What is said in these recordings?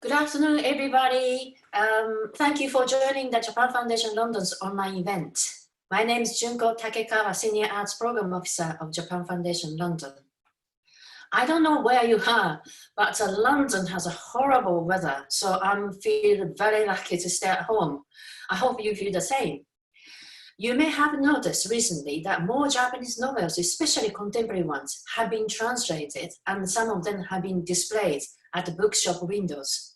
Good afternoon, everybody. Thank you for joining the Japan Foundation London's online event. My name is Junko Takekawa, Senior Arts Program Officer of Japan Foundation London. I don't know where you are, but London has a horrible weather, so I'm feeling very lucky to stay at home. I hope you feel the same. You may have noticed recently that more Japanese novels, especially contemporary ones, have been translated and some of them have been displayed at the bookshop windows.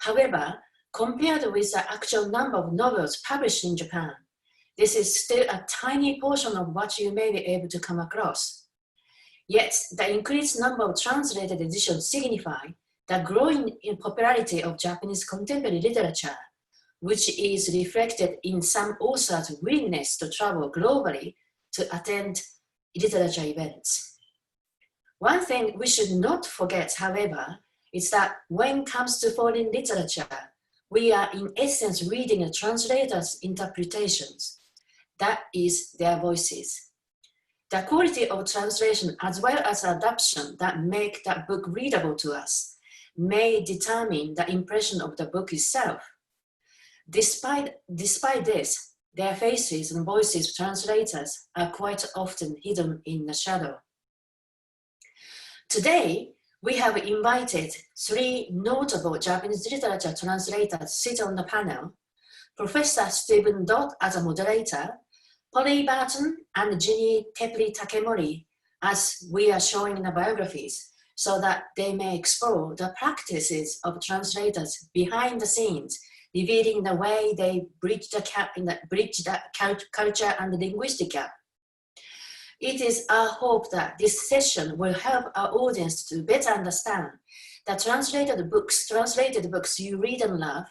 However, compared with the actual number of novels published in Japan, this is still a tiny portion of what you may be able to come across. Yet, the increased number of translated editions signify the growing popularity of Japanese contemporary literature, which is reflected in some authors' willingness to travel globally to attend literature events. One thing we should not forget, however, is that when it comes to foreign literature, we are in essence reading a translator's interpretations. That is their voices. The quality of translation as well as adaptation that make that book readable to us may determine the impression of the book itself. Despite this, their faces and voices of translators are quite often hidden in the shadow. Today, we have invited three notable Japanese literature translators to sit on the panel: Professor Stephen Dodd as a moderator, Polly Barton and Ginny Tapley Takemori, as we are showing in the biographies, so that they may explore the practices of translators behind the scenes, revealing the way they bridge the culture and the linguistic gap. It is our hope that this session will help our audience to better understand the translated books you read and love,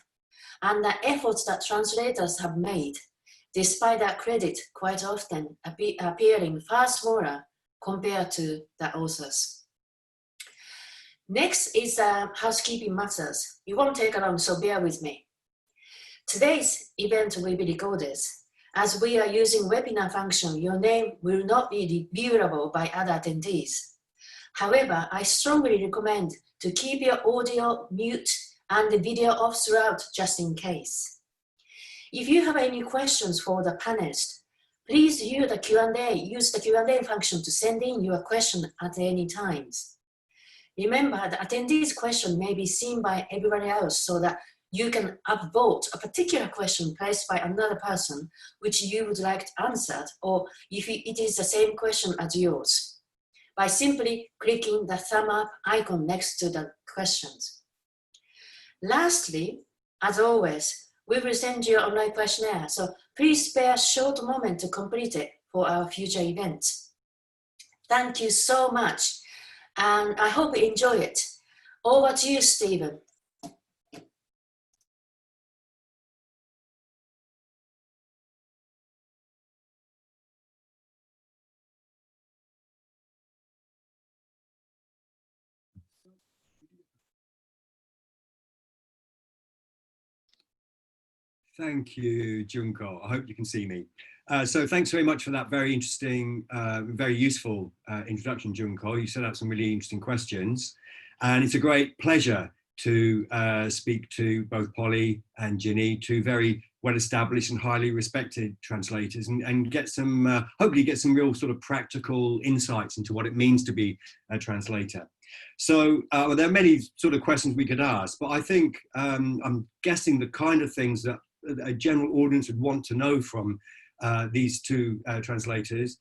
and the efforts that translators have made, despite that credit quite often appearing far smaller compared to the authors. Next is housekeeping matters. It won't take long, so bear with me. Today's event will be recorded. As we are using webinar function, your name will not be viewable by other attendees. However, I strongly recommend to keep your audio mute and the video off throughout, just in case. If you have any questions for the panelists, please use the Q&A function to send in your question at any times. Remember, the attendees' question may be seen by everybody else, so that you can upvote a particular question placed by another person which you would like answered, or if it is the same question as yours, by simply clicking the thumb up icon next to the questions. Lastly, as always, we will send you an online questionnaire, so please spare a short moment to complete it for our future events. Thank you so much, and I hope you enjoy it. Over to you, Stephen. Thank you, Junko. I hope you can see me. So thanks very much for that very interesting, very useful introduction, Junko. You set out some really interesting questions. And it's a great pleasure to speak to both Polly and Ginny, two very well-established and highly respected translators, and get some, hopefully get some real sort of practical insights into what it means to be a translator. So well, there are many sort of questions we could ask, but I think I'm guessing the kind of things that a general audience would want to know from these two translators,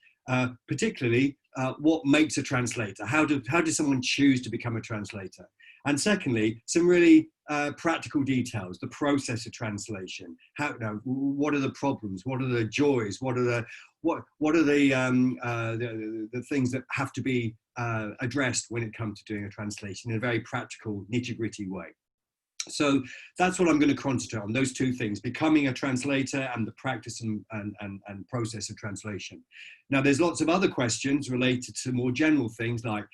particularly what makes a translator? How does someone choose to become a translator? And secondly, some really practical details, the process of translation. How, you know, what are the problems? What are the joys? What are the things that have to be addressed when it comes to doing a translation in a very practical, nitty-gritty way? So that's what I'm going to concentrate on, those two things: becoming a translator and the practice and process of translation. Now, there's lots of other questions related to more general things like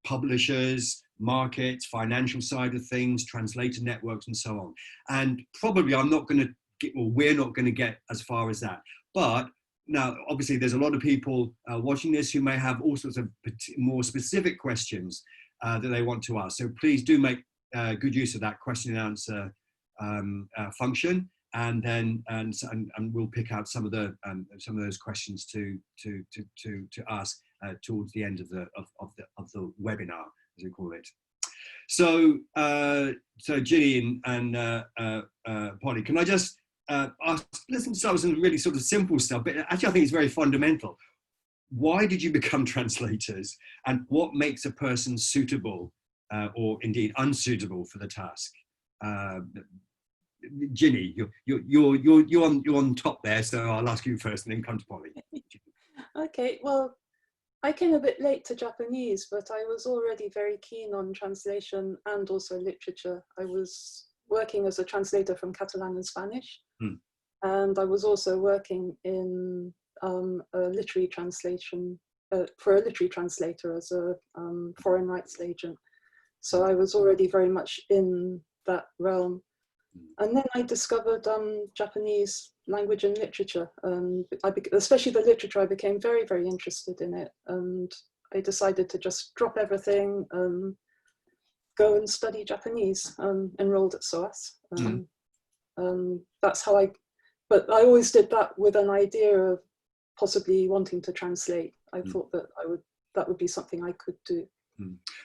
publishers, markets, financial side of things, translator networks, and so on. And probably I'm not going to get, or we're not going to get as far as that. But now, obviously, there's a lot of people watching this who may have all sorts of more specific questions that they want to ask. So please do make good use of that question and answer function, and then and we'll pick out some of those questions to ask towards the end of the webinar, as we call it. So Ginny and Polly, can I just let's start with some really sort of simple stuff, but actually I think it's very fundamental. Why did you become translators, and what makes a person suitable or indeed unsuitable for the task? Ginny, you're on top there, so I'll ask you first and then come to Polly. Okay, well, I came a bit late to Japanese, but I was already very keen on translation and also literature. I was working as a translator from Catalan and Spanish, and I was also working in a literary translation for a literary translator as a foreign rights agent. So I was already very much in that realm. And then I discovered Japanese language and literature, and especially the literature. I became very, very interested in it, and I decided to just drop everything, go and study Japanese. Enrolled at SOAS. That's how but I always did that with an idea of possibly wanting to translate. I thought that that would be something I could do.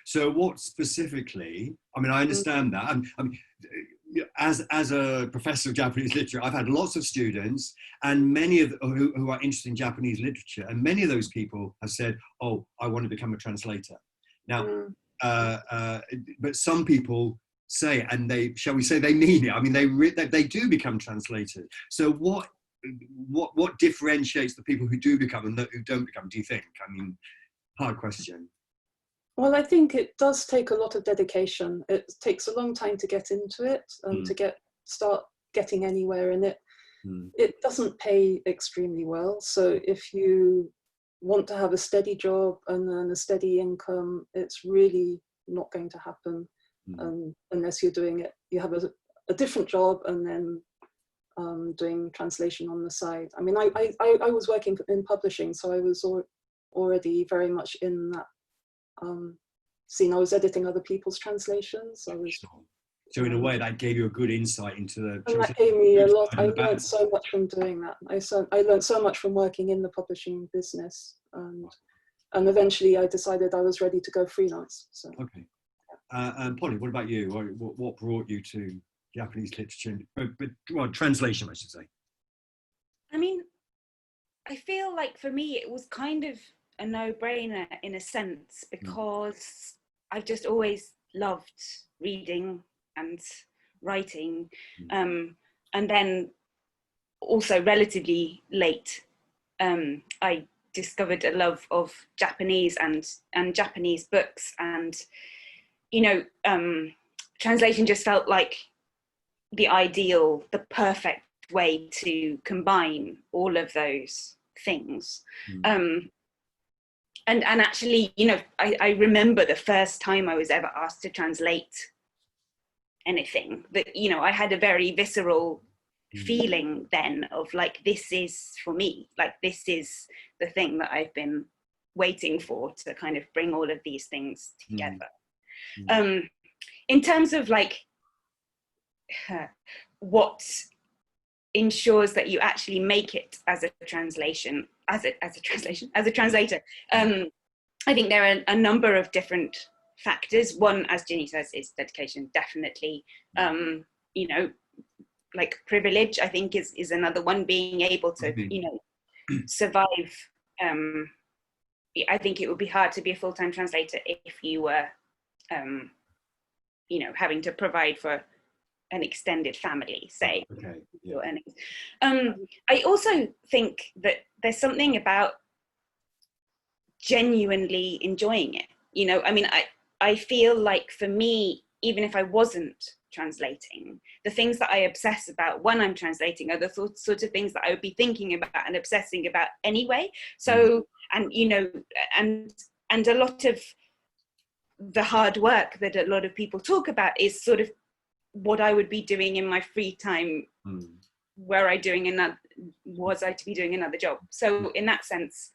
So what specifically, I mean, I understand that. I mean, as a professor of Japanese literature, I've had lots of students, and many of who are interested in Japanese literature, and many of those people have said, "Oh, I want to become a translator." Now, but some people say, and shall we say, they mean it. I mean, they do become translators. So what differentiates the people who do become and who don't become? Do you think? I mean, hard question. Well, I think it does take a lot of dedication. It takes a long time to get into it and to start getting anywhere in it. It doesn't pay extremely well. So if you want to have a steady job and then a steady income, it's really not going to happen unless you're doing it. You have a different job and then doing translation on the side. I mean, I was working in publishing, so I was already very much in that scene. I was editing other people's translations. So in a way, that gave you a good insight into the. And that gave me a lot. I learned so much from doing that. I learned so much from working in the publishing business, and eventually I decided I was ready to go freelance. So. Okay. And Polly, what about you? What brought you to Japanese literature? Well, translation, I should say. I mean, I feel like for me it was kind of a no-brainer in a sense, because I've just always loved reading and writing, and then also relatively late I discovered a love of Japanese and Japanese books, and translation just felt like the ideal, the perfect way to combine all of those things. And actually, I remember the first time I was ever asked to translate anything, that, I had a very visceral feeling then of like, this is for me, like this is the thing that I've been waiting for, to kind of bring all of these things together. In terms of like what ensures that you actually make it as a translator, I think there are a number of different factors. One, as Ginny says, is dedication, definitely. Like privilege, I think is another one, being able to survive. I think it would be hard to be a full-time translator if you were having to provide for an extended family, say. Okay. Your earnings. I also think that there's something about genuinely enjoying it. I mean, I feel like for me, even if I wasn't translating, the things that I obsess about when I'm translating are the sorts of things that I would be thinking about and obsessing about anyway. So, and a lot of the hard work that a lot of people talk about is sort of what I would be doing in my free time, were I doing was I to be doing another job. So in that sense,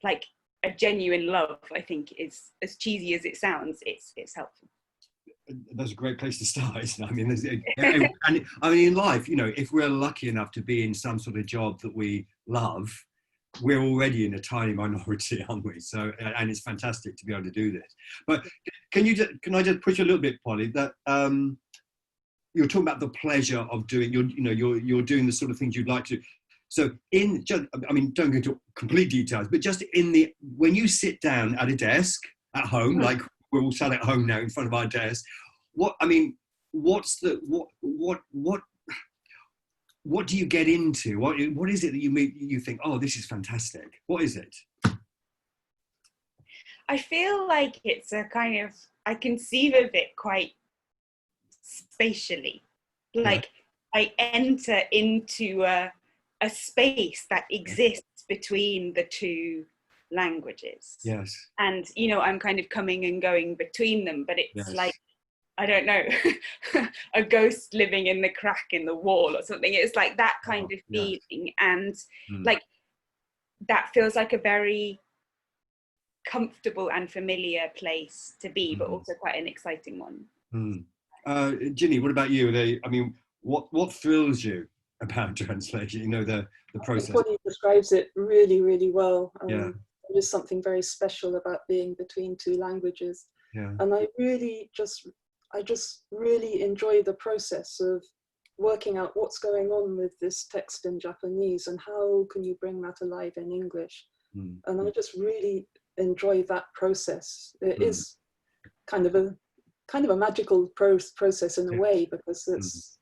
like a genuine love, I think, is, as cheesy as it sounds, it's helpful. that's a great place to start, isn't it? I mean, and I mean, in life, you know, if we're lucky enough to be in some sort of job that we love, we're already in a tiny minority, aren't we? So, and it's fantastic to be able to do this. But can I just push a little bit, Polly, that you're talking about the pleasure of doing, you're doing the sort of things you'd like to. So I mean, don't go into complete details, but just when you sit down at a desk at home, like we're all sat at home now in front of our desk, what do you get into? What is it that you think, oh, this is fantastic? What is it? I feel like it's a kind of, I conceive of it quite spatially. Like I enter into a space that exists between the two languages. Yes. And, you know, I'm kind of coming and going between them, but it's like, I don't know, a ghost living in the crack in the wall or something. It's like that kind of feeling. And like, that feels like a very comfortable and familiar place to be, but also quite an exciting one. Ginny, what about you? I mean, what thrills you about translation? You know, the process. Everybody describes it really, really well. There's something very special about being between two languages. Yeah. And I just really enjoy the process of working out what's going on with this text in Japanese and how can you bring that alive in English. And I just really enjoy that process. It is kind of a magical process in a way, because it's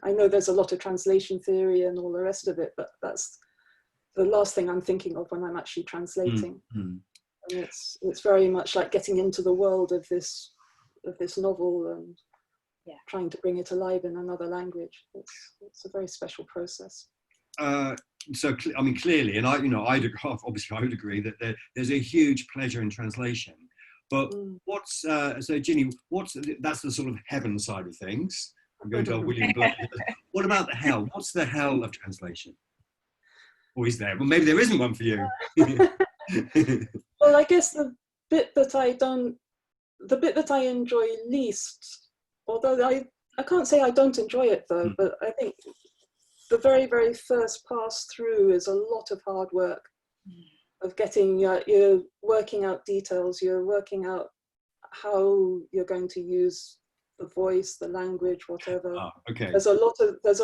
I know there's a lot of translation theory and all the rest of it, but that's the last thing I'm thinking of when I'm actually translating. And it's very much like getting into the world of this novel and trying to bring it alive in another language. It's a very special process. So I mean, clearly, and obviously I would agree that there's a huge pleasure in translation. But so Ginny, that's the sort of heaven side of things. I'm going to William Blair. What about the hell? What's the hell of translation? Or is there? Well, maybe there isn't one for you. Well, I guess the bit that I enjoy least, although I can't say I don't enjoy it though, but I think the very, very first pass through is a lot of hard work of getting, you're working out details, you're working out how you're going to use the voice, the language, whatever. Okay. There's a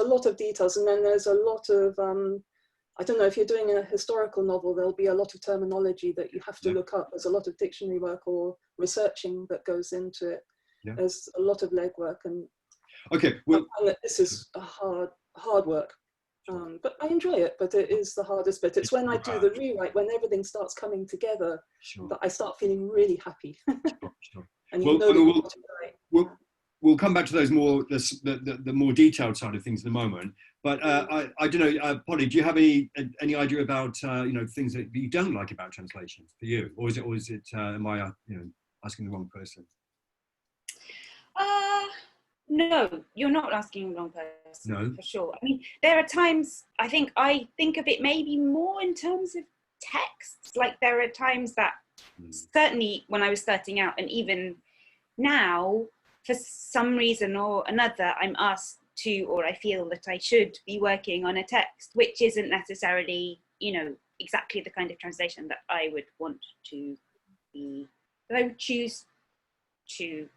lot of details, and then there's a lot of, I don't know, if you're doing a historical novel, there'll be a lot of terminology that you have to look up. There's a lot of dictionary work or researching that goes into it. There's a lot of legwork, and well, I find that this is a hard work. But I enjoy it, but it is the hardest bit. It's when I do the rewrite, when everything starts coming together, that I start feeling really happy. And we'll come back to those more, the more detailed side of things in a moment. But I don't know, Polly, do you have any idea about things that you don't like about translation for you, or is it am I asking the wrong person? No, you're not asking the wrong person. No, for sure. I mean, there are times I think of it maybe more in terms of texts. Like there are times that certainly when I was starting out, and even now, for some reason or another, I'm asked to, or I feel that I should be working on a text, which isn't necessarily, exactly the kind of translation that I would want to be, that I would choose to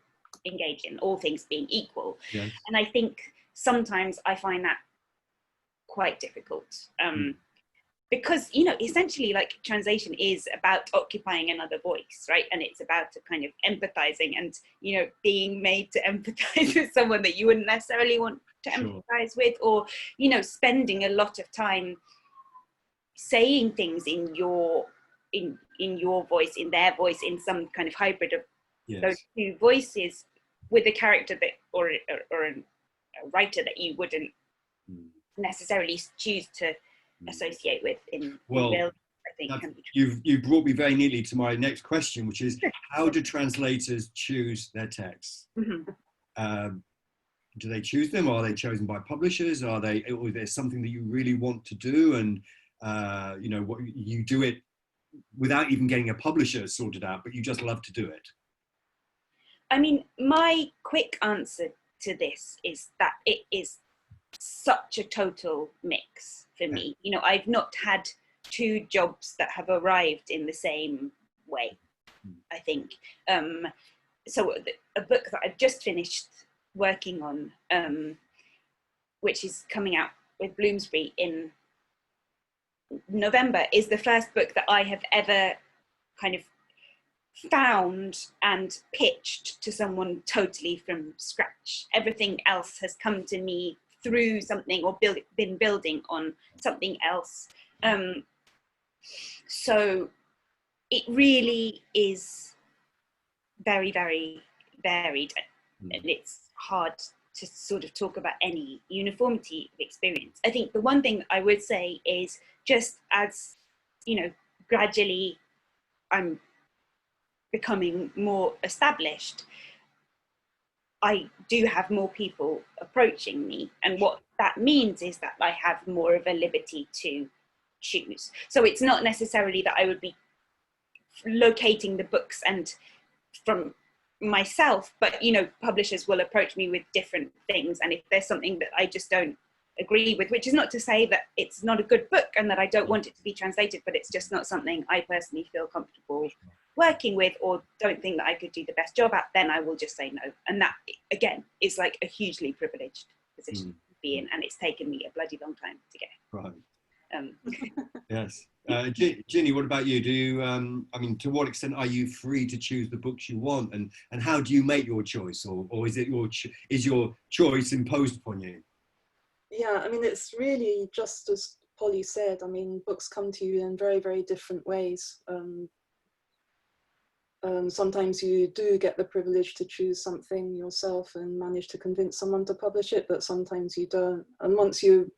engage in, all things being equal. Yes. And I think sometimes I find that quite difficult. Because, essentially like translation is about occupying another voice, right? And it's about kind of empathizing and, being made to empathize with someone that you wouldn't necessarily want to empathize with, or, spending a lot of time saying things in your voice, in their voice, in some kind of hybrid of those two voices, with a character that, or a writer that you wouldn't necessarily choose to associate with in real, I think. You've brought me very neatly to my next question, which is how do translators choose their texts? Do they choose them, or are they chosen by publishers? Or is there something that you really want to do, and what you do it without even getting a publisher sorted out, but you just love to do it? I mean, my quick answer to this is that it is such a total mix for me. You know, I've not had two jobs that have arrived in the same way, I think. So a book that I've just finished working on, which is coming out with Bloomsbury in November, is the first book that I have ever kind of found and pitched to someone totally from scratch. Everything else has come to me through something or been building on something else. So it really is very, very varied, and it's hard to sort of talk about any uniformity of experience. I think the one thing I would say is, just as, you know, gradually I'm becoming more established, I do have more people approaching me, and what that means is that I have more of a liberty to choose. So it's not necessarily that I would be locating the books and from myself, but, you know, publishers will approach me with different things, and if there's something that I just don't agree with, which is not to say that it's not a good book and that I don't want it to be translated, but it's just not something I personally feel comfortable working with, or don't think that I could do the best job at, then I will just say no. And that, again, is like a hugely privileged position to be in, and it's taken me a bloody long time to get. Right. Yes. Ginny, what about you? Do you, I mean, to what extent are you free to choose the books you want, and how do you make your choice, or is it is your choice imposed upon you? Yeah, I mean, it's really just as Polly said. I mean, books come to you in very, very different ways. Sometimes you do get the privilege to choose something yourself and manage to convince someone to publish it, but sometimes you don't. And once you,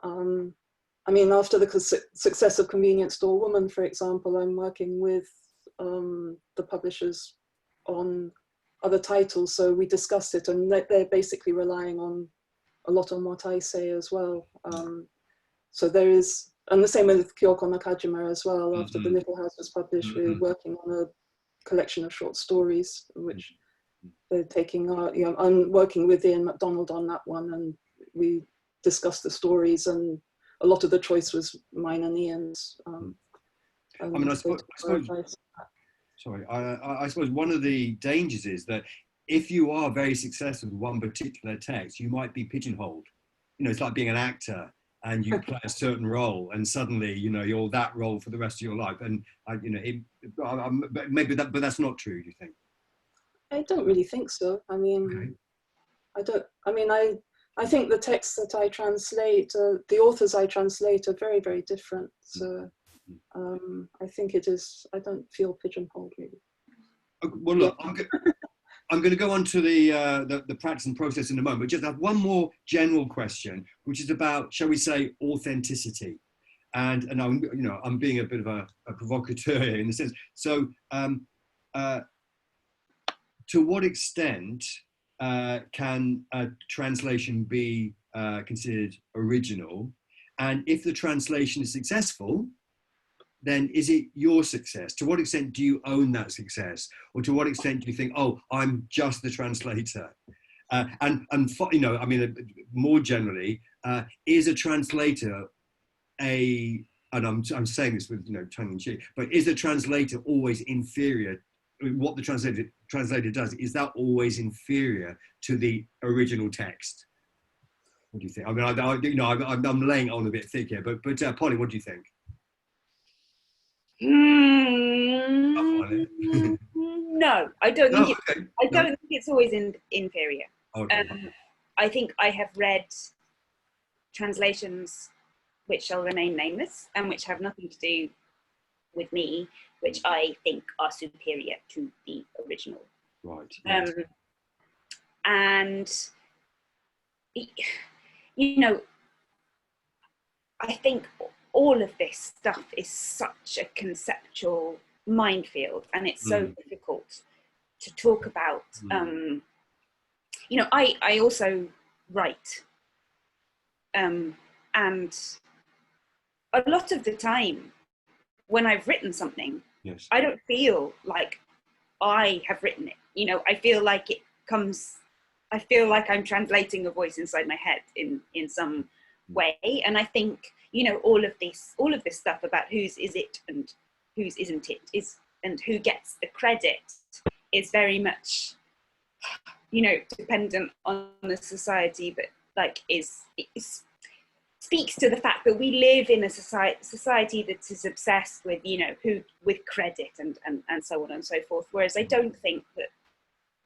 I mean, after the success of Convenience Store Woman, for example, I'm working with the publishers on other titles, so we discussed it, and they're basically relying on a lot on what I say as well. So there is, and the same with Kyoko Nakajima as well. After The Little House was published, we're working on a collection of short stories, which they're taking out. You know, I'm working with Ian MacDonald on that one, and we discussed the stories, and a lot of the choice was mine and Ian's. I mean, I suppose one of the dangers is that if you are very successful with one particular text, you might be pigeonholed. You know, it's like being an actor and you play a certain role, and suddenly, you know, you're that role for the rest of your life. And you know, maybe that, but that's not true. Do you think? I don't really think so. I mean, okay. I think the texts that I translate, the authors I translate, are very, very different. So I think it is. I don't feel pigeonholed really. Okay, well, look, I'm going to go on to the practice and process in a moment, but just have one more general question, which is about, shall we say, authenticity. And I'm, you know, I'm being a bit of a provocateur here in the sense. So, to what extent can a translation be considered original? And if the translation is successful, then is it your success? To what extent do you own that success? Or to what extent do you think, oh, I'm just the translator? And you know, I mean, more generally, is a translator and I'm saying this with, you know, tongue in cheek, but is a translator always inferior? What the translator does, is that always inferior to the original text? What do you think? I mean, you know, I'm laying it on a bit thick here, but Polly, what do you think? No, I don't think I don't think it's always inferior. Okay. I think I have read translations which shall remain nameless and which have nothing to do with me, which I think are superior to the original. Right. And you know, I think all of this stuff is such a conceptual minefield, and it's so difficult to talk about. You know, I also write, and a lot of the time when I've written something, yes, I don't feel like I have written it. You know, I feel like I'm translating a voice inside my head in some way. And I think, you know, all of this stuff about whose is it and whose isn't it and who gets the credit is very much, you know, dependent on the society, but like speaks to the fact that we live in a society that is obsessed with, you know, with credit and so on and so forth. Whereas I don't think that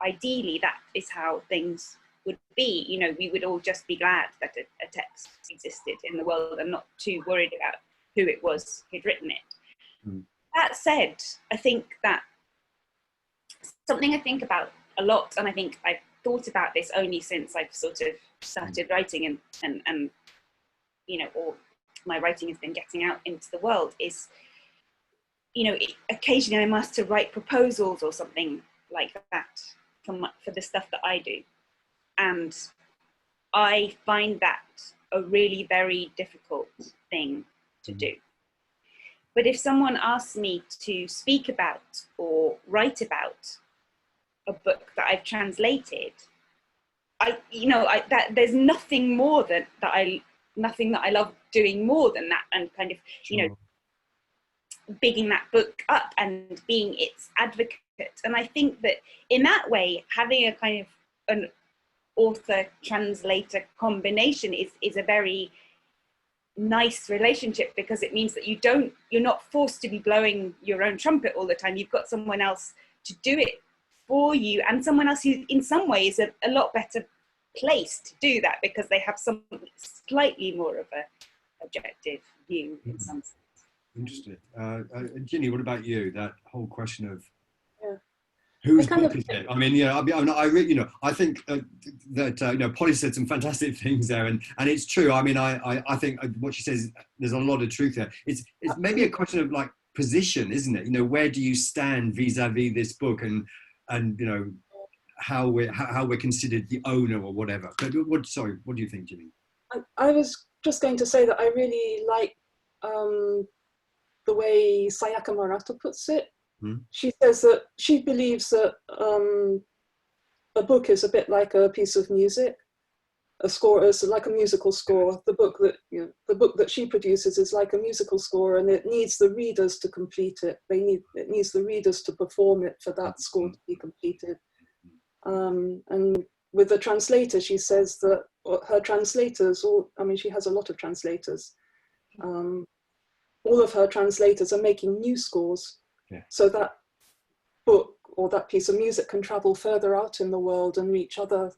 ideally that is how things would be. You know, we would all just be glad that a text existed in the world and not too worried about who it was who'd written it. That said, I think that something I think about a lot, and I think I've thought about this only since I've sort of started writing and you know, or my writing has been getting out into the world, is, you know, occasionally I'm asked to write proposals or something like that for the stuff that I do. And I find that a really very difficult thing to do. But if someone asks me to speak about or write about a book that I've translated, there's nothing more nothing that I love doing more than that, and kind of, you know, bigging that book up and being its advocate. And I think that in that way, having a kind of an author-translator combination is a very nice relationship, because it means that you're not forced to be blowing your own trumpet all the time. You've got someone else to do it for you, and someone else who in some ways is a lot better placed to do that, because they have some slightly more of a objective view in some sense. Interesting. Ginny, what about you? That whole question of Yeah. whose book is it? I mean, yeah, I think that you know, Polly said some fantastic things there, and it's true. I mean, I think what she says, there's a lot of truth there. It's maybe a question of like position, isn't it? You know, where do you stand vis-a-vis this book, and you know, how we're considered the owner or whatever. But what do you think, Ginny? I was just going to say that I really like the way Sayaka Murata puts it. She says that she believes that a book is a bit like a piece of music. A score is like a musical score. The book that she produces is like a musical score, and it needs the readers to complete it. It needs the readers to perform it for that score to be completed. And with the translator, she says that her translators, she has a lot of translators. All of her translators are making new scores, so that book or that piece of music can travel further out in the world and reach other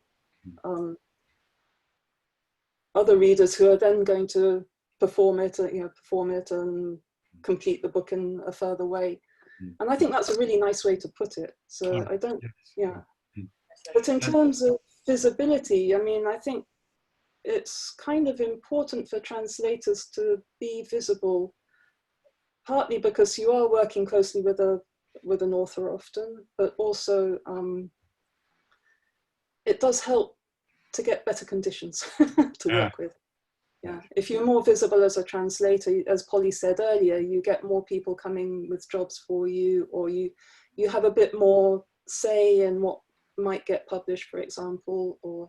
readers who are then going to perform it and complete the book in a further way. And I think that's a really nice way to put it. So I don't, But in terms of visibility, I mean, I think it's kind of important for translators to be visible, partly because you are working closely with an author often, but also it does help to get better conditions to work with. Yeah, if you're more visible as a translator, as Polly said earlier, you get more people coming with jobs for you, or you have a bit more say in what might get published, for example, or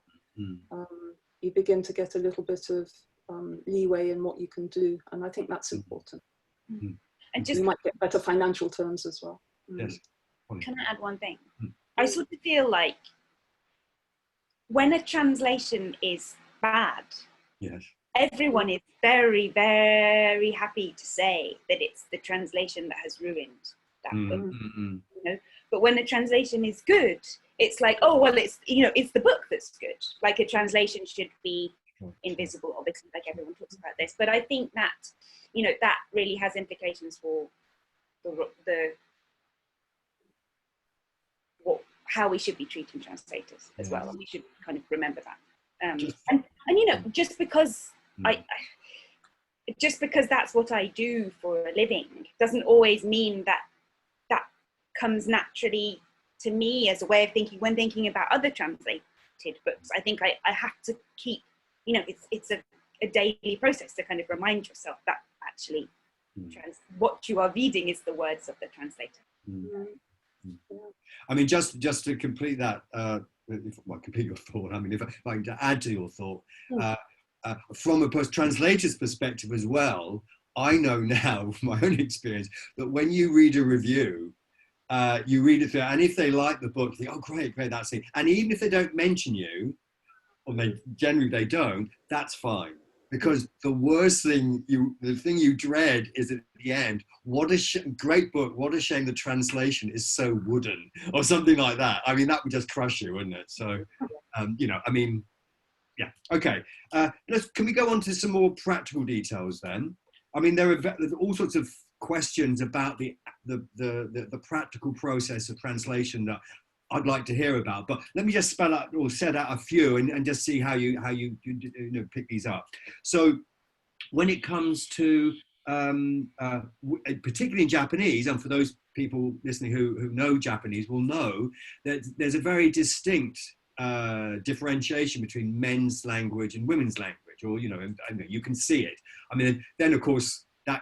you begin to get a little bit of leeway in what you can do, and I think that's important. And you might get better financial terms as well. Yes. Can I add one thing? I sort of feel like when a translation is bad, everyone is very, very happy to say that it's the translation that has ruined that book. You know? But when a translation is good, it's like, oh, well, it's the book that's good. Like, a translation should be invisible, obviously, like everyone talks about this. But I think that, you know, that really has implications for how we should be treating translators as well. And we should kind of remember that. And you know, just because that's what I do for a living doesn't always mean that that comes naturally to me as a way of thinking when thinking about other translated books. I think I have to keep, you know, it's a daily process to kind of remind yourself that actually what you are reading is the words of the translator. I mean, just to complete that, complete your thought. I mean, if I can add to your thought, from a translator's perspective as well, I know now from my own experience that when you read a review, you read it through, and if they like the book, you think, oh, great, that's it. And even if they don't mention you, or generally they don't, that's fine. Because the worst thing, the thing you dread is at the end, what a great book, what a shame the translation is so wooden, or something like that. I mean, that would just crush you, wouldn't it? So, you know, I mean, yeah, okay. Can we go on to some more practical details then? I mean, there's all sorts of questions about the practical process of translation that I'd like to hear about, but let me just spell out or set out a few and just see how you know, pick these up. So when it comes to, particularly in Japanese, and for those people listening who know Japanese will know that there's a very distinct differentiation between men's language and women's language, or, you know, you can see it. I mean, then of course that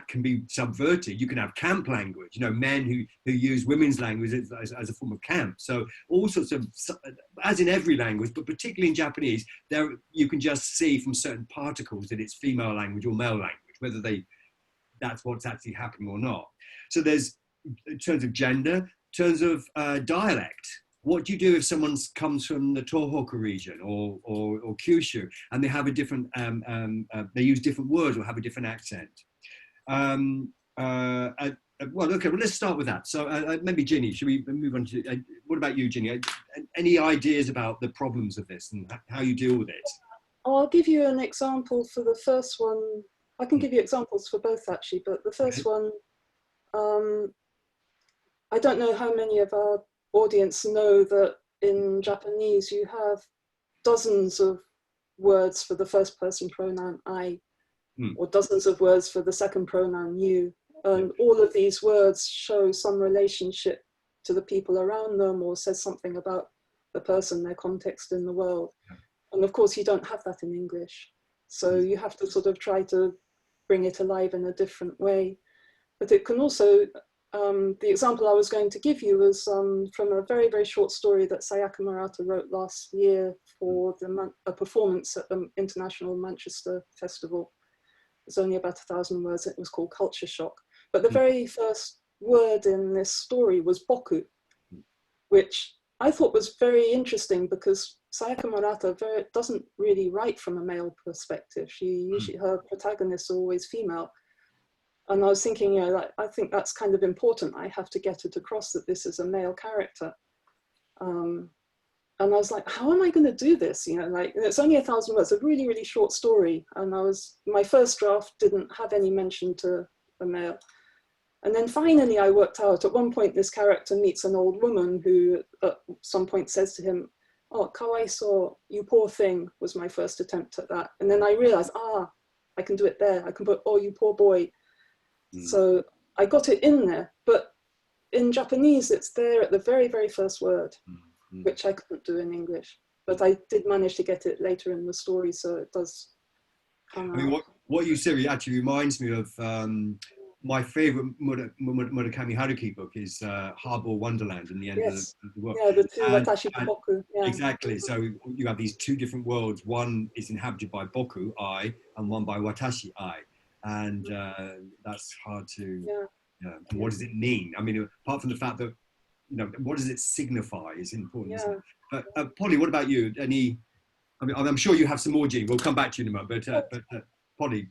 can be subverted. You can have camp language, you know, men who use women's language as a form of camp. So all sorts of, as in every language, but particularly in Japanese, there you can just see from certain particles that it's female language or male language, whether that's what's actually happening or not. So there's, in terms of gender, in terms of dialect. What do you do if someone comes from the Tohoku region or Kyushu and they have a different, they use different words or have a different accent? Well, okay, well, let's start with that. So maybe Ginny, should we move on to, what about you, Ginny? Any ideas about the problems of this and how you deal with it? I'll give you an example for the first one. I can give you examples for both actually, but the first one, I don't know how many of our audience know that in Japanese you have dozens of words for the first person pronoun I, or dozens of words for the second pronoun you, and all of these words show some relationship to the people around them or says something about the person, their context in the world. And of course you don't have that in English, so you have to sort of try to bring it alive in a different way. But it can also, the example I was going to give you was from a very, very short story that Sayaka Murata wrote last year for a performance at the International Manchester Festival. It's only about 1,000 words. It was called Culture Shock. But the very first word in this story was boku, which I thought was very interesting because Sayaka Murata doesn't really write from a male perspective. Her protagonists are always female. And I was thinking, you know, like, I think that's kind of important. I have to get it across that this is a male character. And I was like, how am I going to do this? You know, like, it's only 1,000 words, a really, really short story. And my first draft didn't have any mention to a male. And then finally I worked out, at one point this character meets an old woman who at some point says to him, oh, kawaiso, you poor thing, was my first attempt at that. And then I realized, I can do it there. I can put, oh, you poor boy. So I got it in there, but in Japanese, it's there at the very, very first word, which I couldn't do in English. But I did manage to get it later in the story, so it does come out. I mean, what you said actually reminds me of my favorite Murakami Haruki book is Harbor Wonderland in the end of the world. Yeah, the two Watashi Boku. Yeah. Exactly. So you have these two different worlds. One is inhabited by Boku, I, and one by Watashi, I. And that's hard to, and what does it mean? I mean, apart from the fact that, you know, what does it signify is important. Yeah. But Polly, what about you? I mean, I'm sure you have some more, Ginny. We'll come back to you in a moment. But Polly,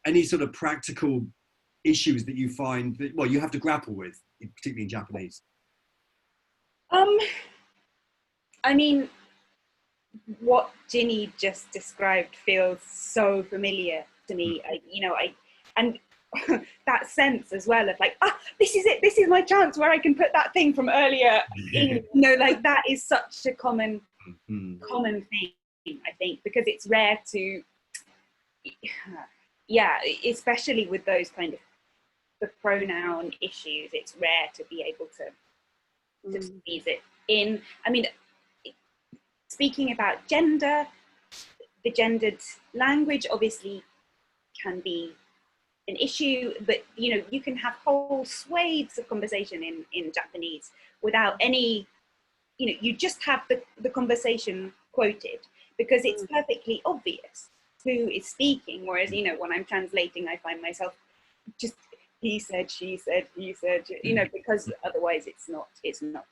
any sort of practical issues that you find that, well, you have to grapple with, particularly in Japanese? I mean, what Ginny just described feels so familiar to me. And that sense as well of like, this is it, this is my chance where I can put that thing from earlier in, you know, like that is such a common thing, I think, because it's rare to, especially with those kind of the pronoun issues, it's rare to be able to just squeeze it in. I mean, speaking about gender, the gendered language obviously can be an issue, but you can have whole swathes of conversation in Japanese without any, you just have the conversation quoted because it's perfectly obvious who is speaking, whereas when I'm translating I find myself just he said, she said, he said, because otherwise it's not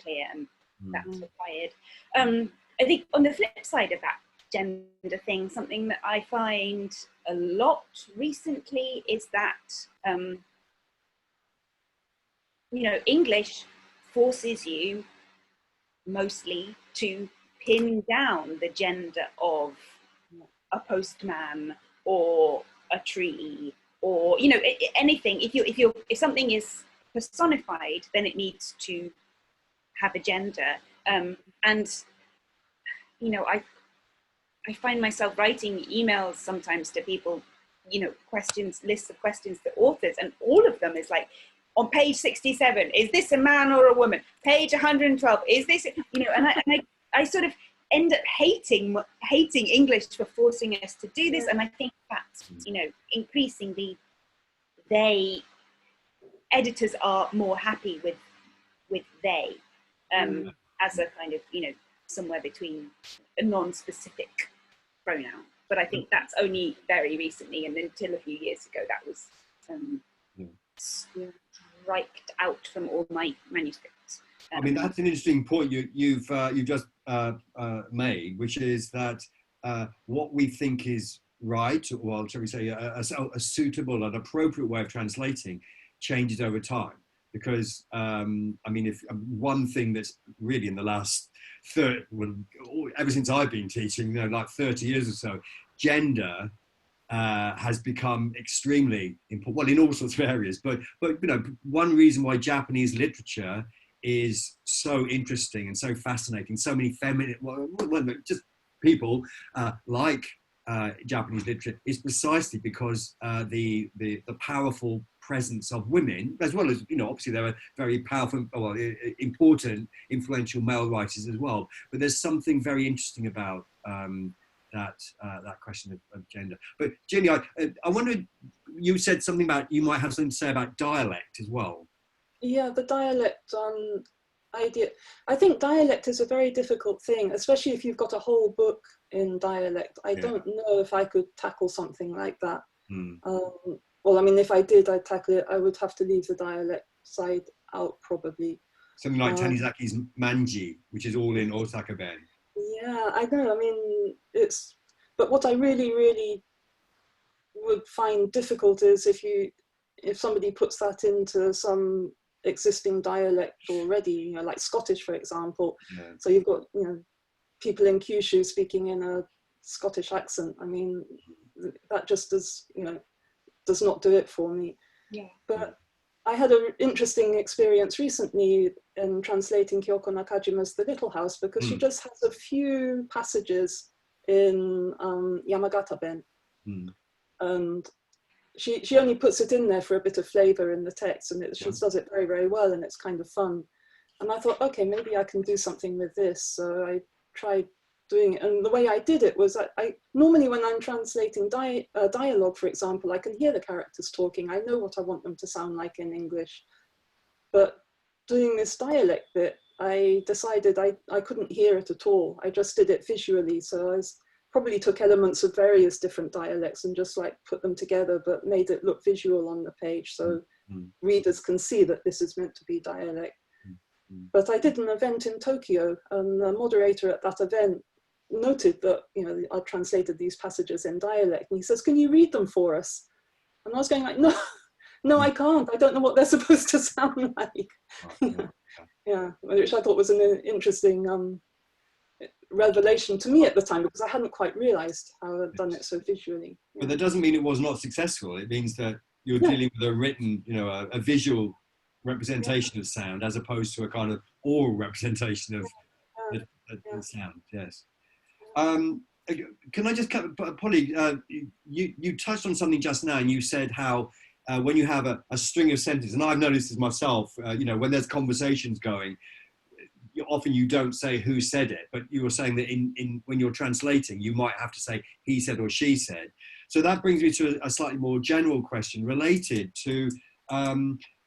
clear, and that's required. I think on the flip side of that gender thing, something that I find a lot recently is that English forces you mostly to pin down the gender of a postman or a tree or anything. If something is personified, then it needs to have a gender. And I find myself writing emails sometimes to people, lists of questions to authors, and all of them is like, on page 67, is this a man or a woman? Page 112, is this, and I sort of end up hating English for forcing us to do this. And I think that, increasingly editors are more happy with they, as a kind of, somewhere between a non-specific pronoun. But I think that's only very recently, and until a few years ago, that was striked out from all my manuscripts. I mean, that's an interesting point you've just made, which is that what we think is right, or shall we say, a suitable and appropriate way of translating changes over time. Because I mean, if one thing that's really in the last ever since I've been teaching, like 30 years or so, gender has become extremely important, well, in all sorts of areas. But one reason why Japanese literature is so interesting and so fascinating, so many feminine, just people like Japanese literature, is precisely because the powerful presence of women, as well as, obviously there are very powerful, important, influential male writers as well. But there's something very interesting about that question of gender. But Ginny, I wondered, you said something about, you might have something to say about dialect as well. Yeah, the dialect idea. I think dialect is a very difficult thing, especially if you've got a whole book in dialect. I don't know if I could tackle something like that. Well, I mean, if I did, I'd tackle it. I would have to leave the dialect side out, probably. Something like Tanizaki's Manji, which is all in Osaka Ben. Yeah, I know. I mean, but what I really, really would find difficult is if somebody puts that into some existing dialect already, like Scottish, for example. Yeah. So you've got, people in Kyushu speaking in a Scottish accent. I mean, that just does not do it for me. Yeah. But I had an interesting experience recently in translating Kyoko Nakajima's The Little House, because she just has a few passages in Yamagata Ben. And she only puts it in there for a bit of flavour in the text, and she does it very, very well, and it's kind of fun. And I thought, okay, maybe I can do something with this. So I tried doing it, and the way I did it was I normally, when I'm translating dialogue, for example, I can hear the characters talking. I know what I want them to sound like in English. But doing this dialect bit, I decided I couldn't hear it at all. I just did it visually. So I probably took elements of various different dialects and just put them together, but made it look visual on the page, so readers can see that this is meant to be dialect. But I did an event in Tokyo, and the moderator at that event noted that I translated these passages in dialect, and he says, "Can you read them for us?" And I was going like, no, I can't. I don't know what they're supposed to sound like. Yeah, which I thought was an interesting revelation to me at the time, because I hadn't quite realised how I'd done it so visually. But that doesn't mean it was not successful. It means that you're dealing with a written, a visual representation of sound, as opposed to a kind of oral representation of the sound. Yes. Can I just, Polly, you touched on something just now, and you said how when you have a string of sentences, and I've noticed this myself, when there's conversations going, often you don't say who said it, but you were saying that when you're translating, you might have to say he said or she said. So that brings me to a slightly more general question related to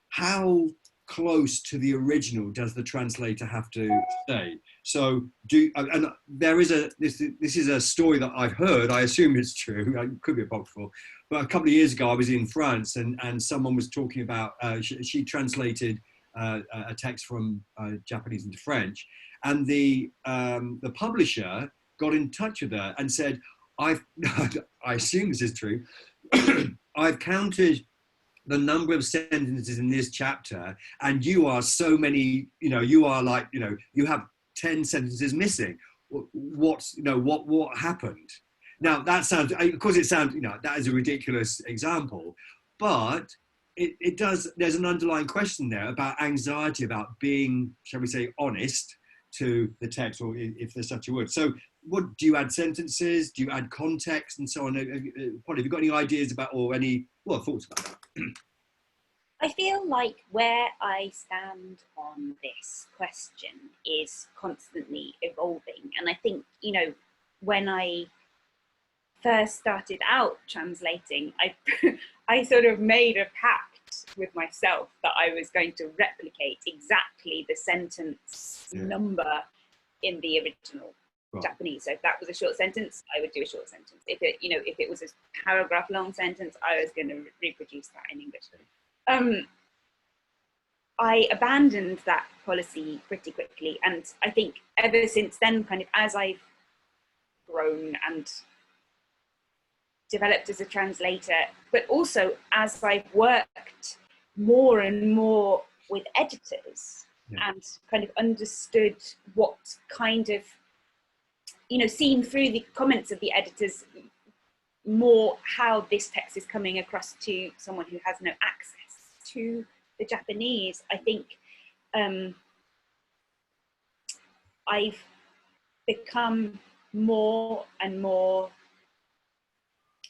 how close to the original does the translator have to stay? So and there is this is a story that I've heard, I assume it's true, it could be apocryphal, but a couple of years ago I was in France and someone was talking about, she translated a text from Japanese into French, and the publisher got in touch with her and said, I assume this is true, I've counted the number of sentences in this chapter, and you are so many, you are like, you have 10 sentences missing. What happened? Now that sounds, of course it sounds, that is a ridiculous example, but it does, there's an underlying question there about anxiety, about being, shall we say, honest to the text, or if there's such a word. So what, do you add sentences? Do you add context and so on? Polly, have you got any ideas about, or any, thoughts about that? I feel like where I stand on this question is constantly evolving. And I think, when I first started out translating, I sort of made a pact with myself that I was going to replicate exactly the sentence number in the original Japanese. So if that was a short sentence, I would do a short sentence. If it was a paragraph long sentence, I was going to reproduce that in English. I abandoned that policy pretty quickly, and I think ever since then, kind of as I've grown and developed as a translator, but also as I've worked more and more with editors and kind of understood what kind of, seeing through the comments of the editors more how this text is coming across to someone who has no access to the Japanese, I think I've become more and more,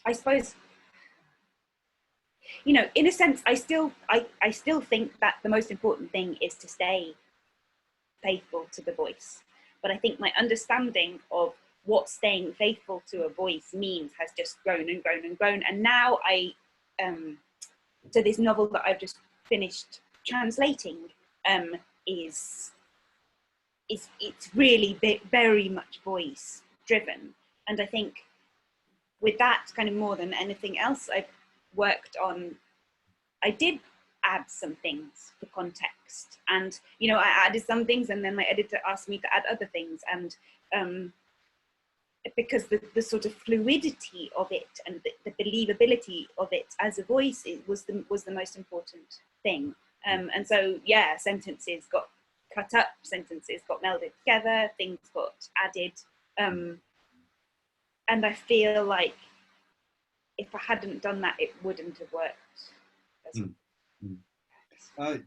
I suppose, in a sense, I still think that the most important thing is to stay faithful to the voice. But I think my understanding of what staying faithful to a voice means has just grown and grown and grown. And now so this novel that I've just finished translating is it's really very much voice driven. And I think with that, kind of more than anything else I've worked on, I did add some things for context, and I added some things, and then my editor asked me to add other things, and because the sort of fluidity of it and the believability of it as a voice was the most important thing. And so sentences got cut up, sentences got melded together, things got added, and I feel like if I hadn't done that, it wouldn't have worked.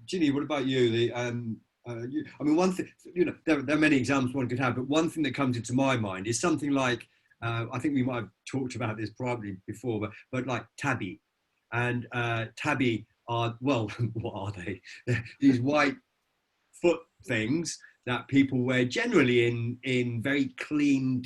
Ginny, what about you? One thing, there are many examples one could have, but one thing that comes into my mind is something like, I think we might have talked about this probably before, but like tabi. And tabi are, well, what are they? These white foot things that people wear generally in very clean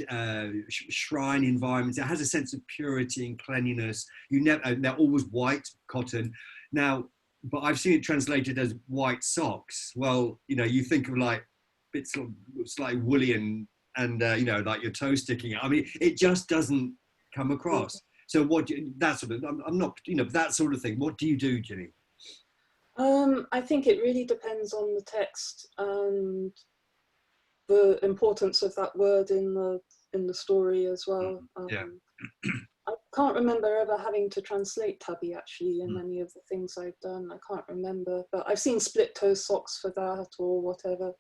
shrine environments. It has a sense of purity and cleanliness. They're always white cotton. Now, but I've seen it translated as white socks. Well, you think of like bits of slightly woolly and like your toe sticking out. I mean, it just doesn't come across. So that sort of, I'm not, that sort of thing. What do you do, Ginny? I think it really depends on the text and the importance of that word in the story as well. I can't remember ever having to translate tabi actually in any of the things I've done. I can't remember, but I've seen split toe socks for that or whatever.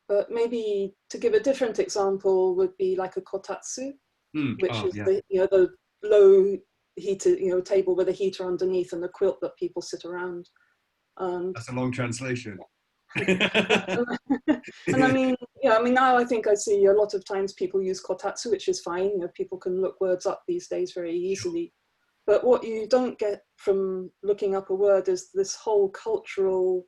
But maybe to give a different example would be like a kotatsu, which is the low heated, table with a heater underneath and a quilt that people sit around. That's a long translation. And I mean, now I think I see a lot of times people use kotatsu, which is fine. People can look words up these days very easily. But what you don't get from looking up a word is this whole cultural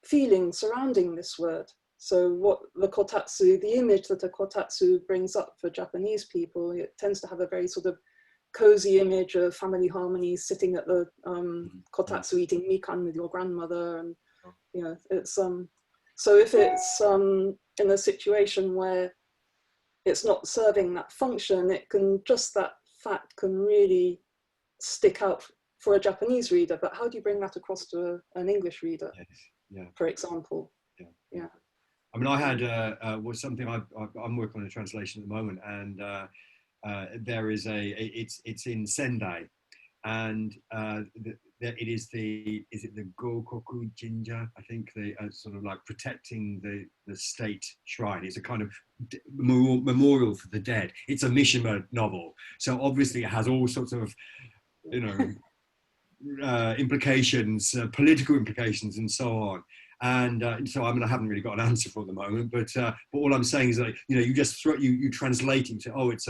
feeling surrounding this word. So what the image that a kotatsu brings up for Japanese people, it tends to have a very sort of cozy image of family harmony, sitting at the kotatsu eating mikan with your grandmother, and you know, it's so if it's in a situation where it's not serving that function, it can, just that fact can really stick out for a Japanese reader. But how do you bring that across to an English reader? Yes. Yeah. For example. Yeah. I mean, I had was something I'm working on a translation at the moment, and there is it's in Sendai, and it is the Gokoku Jinja, I think, the sort of like protecting the state shrine. It's a kind of memorial for the dead. It's a Mishima novel, so obviously it has all sorts of, you know, implications, political implications, and so on. And so, I mean, I haven't really got an answer for the moment, but all I'm saying is that, you know, you just you translate it to, oh, it's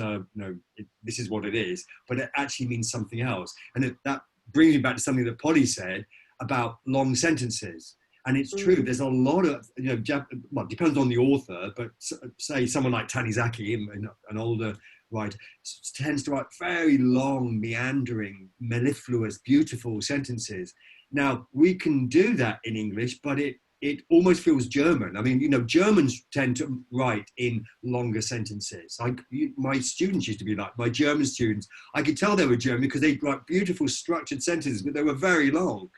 this is what it is, but it actually means something else. And that brings me back to something that Polly said about long sentences. And it's true, there's a lot of, you know, well, it depends on the author, but say someone like Tanizaki, an older writer, tends to write very long, meandering, mellifluous, beautiful sentences. Now, we can do that in English, but it almost feels German. I mean, you know, Germans tend to write in longer sentences. My students used to be like, my German students, I could tell they were German because they'd write beautiful structured sentences, but they were very long.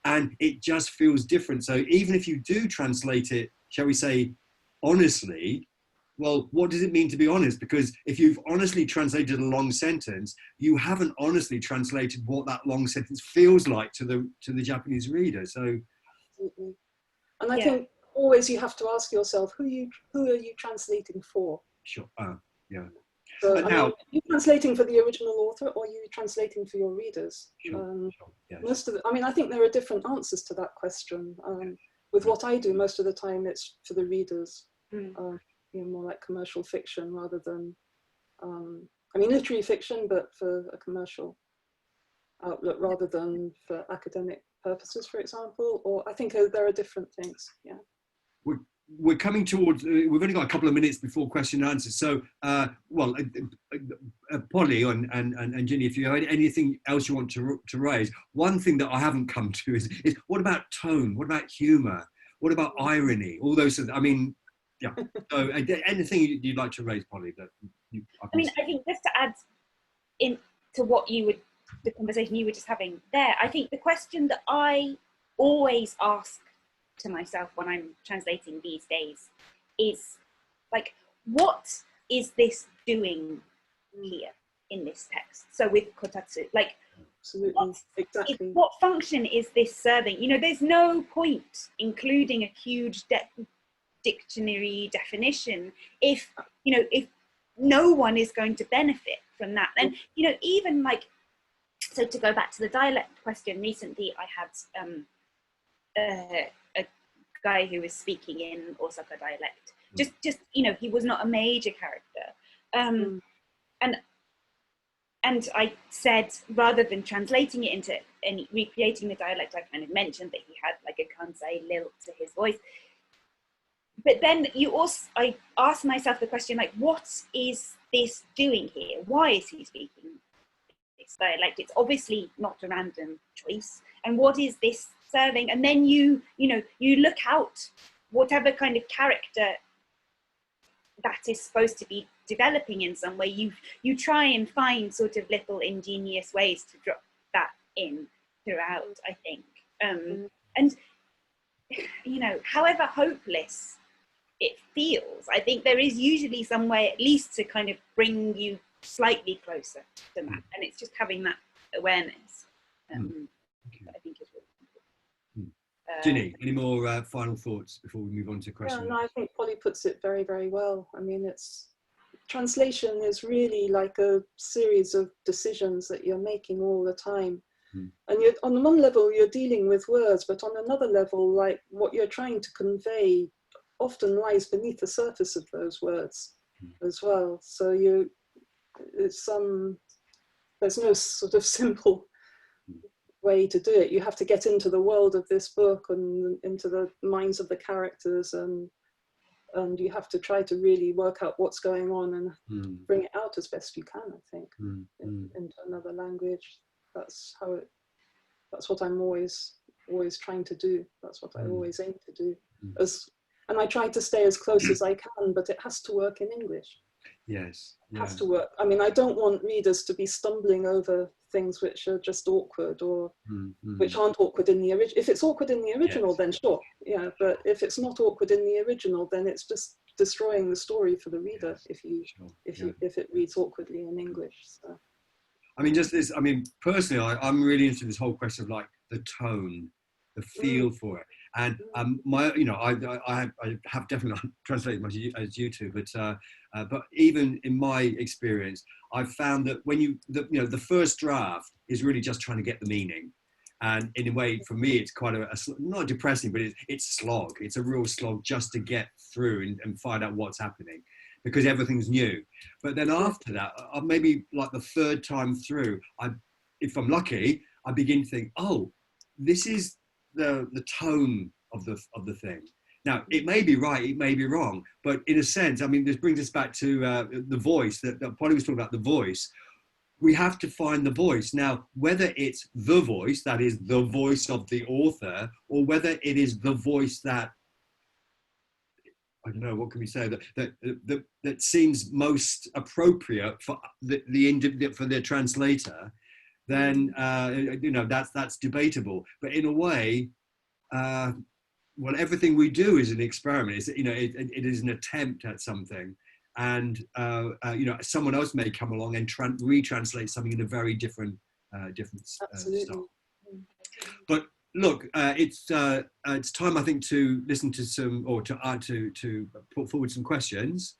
And it just feels different. So even if you do translate it, shall we say, honestly, well, what does it mean to be honest? Because if you've honestly translated a long sentence, you haven't honestly translated what that long sentence feels like to the Japanese reader. So, absolutely. And I think always you have to ask yourself, who are you translating for? Sure. Yeah. So, now, are you translating for the original author, or are you translating for your readers? Sure. Yes. Most of I mean, I think there are different answers to that question. With what I do, most of the time it's for the readers. You know, more like commercial fiction rather than, I mean, literary fiction, but for a commercial outlet rather than for academic purposes, for example. Or I think there are different things. Yeah. We're coming towards, we've only got a couple of minutes before question and answers. So, well, Polly and Ginny, if you have anything else you want to raise, one thing that I haven't come to is what about tone? What about humor? What about irony? All those, I mean, yeah. So, anything you'd like to raise, Polly? That I mean, I think just to add to what the conversation you were just having there, I think the question that I always ask to myself when I'm translating these days is like, what is this doing here in this text? So with kotatsu, like, exactly. What function is this serving? You know, there's no point including a huge dictionary definition if no one is going to benefit from that. And you know, even like, so to go back to the dialect question, recently I had a guy who was speaking in Osaka dialect. Just you know, he was not a major character, and I said, rather than translating it into and recreating the dialect, I kind of mentioned that he had like a Kansai lilt to his voice. But then I asked myself the question, like, what is this doing here? Why is he speaking this dialect? It's obviously not a random choice. And what is this serving? And then you look out whatever kind of character that is supposed to be developing in some way. You try and find sort of little ingenious ways to drop that in throughout, I think. And you know, however hopeless it feels, I think there is usually some way at least to kind of bring you slightly closer to that, and it's just having that awareness. I think is really important. Ginny, any more final thoughts before we move on to questions? Yeah, no, I think Polly puts it very, very well. I mean, translation is really like a series of decisions that you're making all the time. And on one level, you're dealing with words, but on another level, like what you're trying to convey often lies beneath the surface of those words as well. So there's no sort of simple way to do it. You have to get into the world of this book and into the minds of the characters and and you have to try to really work out what's going on and bring it out as best you can, I think, into another language. That's what I'm always trying to do. That's what I always aim to do. And I try to stay as close as I can, but it has to work in English. Yes. It has to work. I mean, I don't want readers to be stumbling over things which are just awkward or which aren't awkward in the original. If it's awkward in the original, then sure, yeah. But if it's not awkward in the original, then it's just destroying the story for the reader if it reads awkwardly in English. So. I mean, just this. I mean, personally, I'm really interested in this whole question of like the tone, the feel for it. And I have definitely not translated much as you two, but even in my experience, I've found that when the first draft is really just trying to get the meaning, and in a way, for me, it's quite not depressing, but it's slog. It's a real slog just to get through and find out what's happening, because everything's new. But then after that, maybe like the third time through, if I'm lucky, I begin to think, oh, this is the tone of the thing. Now, it may be right, it may be wrong, but in a sense, I mean, this brings us back to the voice that Polly was talking about. The voice, we have to find the voice. Now, whether it's the voice, that is the voice of the author, or whether it is the voice that, I don't know, what can we say, that seems most appropriate for the translator, then that's debatable. But in a way, everything we do is an experiment. It is an attempt at something, and someone else may come along and retranslate something in a very different style. But look, it's time, I think, to listen to some, or to put forward some questions.